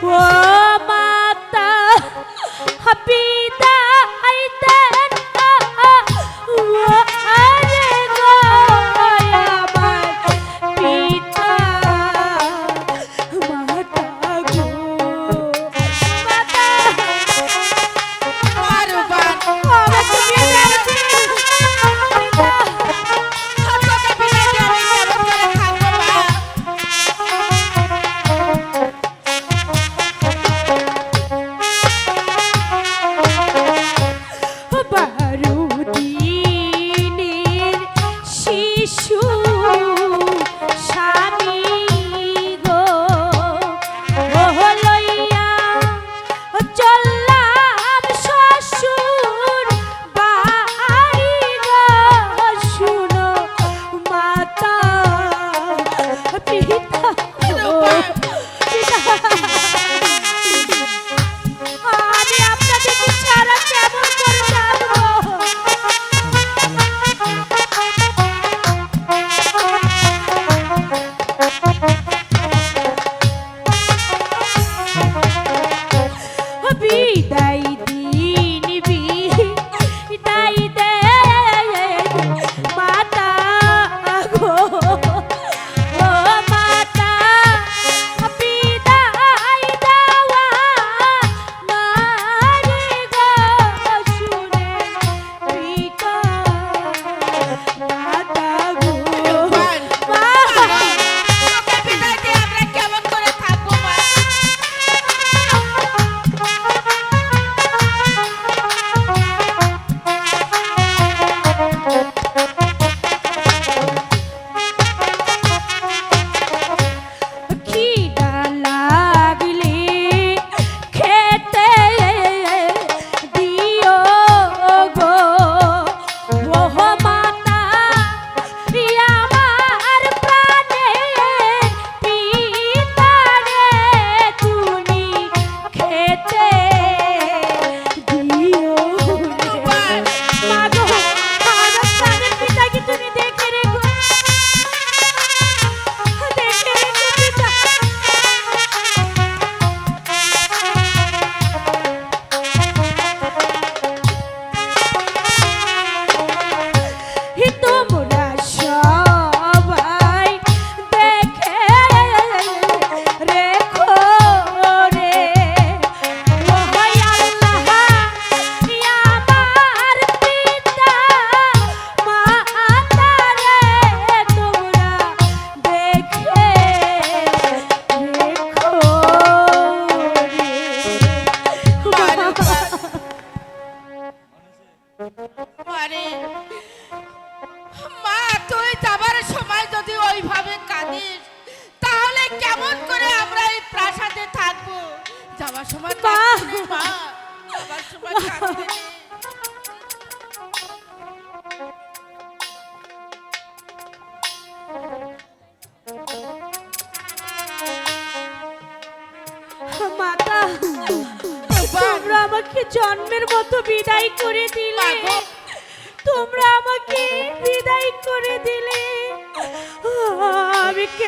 ও মাতা বিদায় দেন আরে গো আমার পিতা মাতা গো মাতা বারবার আমার তুমি জানতে তোকে বিদায় দিয়ে আমি কেমন করে থাকবো মা? বারুদিনের শিশু স্বামী গো ও লইয়া চললাম শ্বশুর বাড়ি গো শুনো মাতা পিতা আমি আপনাদেরকে ছাড়া কেমন করে থাকবো? বিদায় দিন বিদায় দে মাতা গো ও মাতা বিদায় দেওয়া নারী গো শুনে পিতা মাতা গো মা তোকে বিদায় দিয়ে আমরা কেমন করে থাকবো মা? খিদা লাগলে খেতে দিও গো ও মাতা আমার প্রাণের পিতা রে তুমি খেতে দিও রে মাগো আমার প্রাণের পিতাকে তুমি দেখে রেখো দেখে রেখো পিতা তোমরা সবাই দেখে রেখো রে ও আল্লাহ আমার পিতা মাতা রে তোমরা দেখে রেখো আরে মা, তুই যাবার সময় যদি ওইভাবে কাঁদিস তাহলে কেমন করে আমরা এই প্রাসাদে থাকবো? যাবার সময় মা! কাঁদবি মা, যাবার সময় কাঁদবি। মাতা তোমরা আমাকে জন্মের মতো বিদায় করে দিলে মাগো! তোমরা আমাকে বিদায় করে দিলে আমি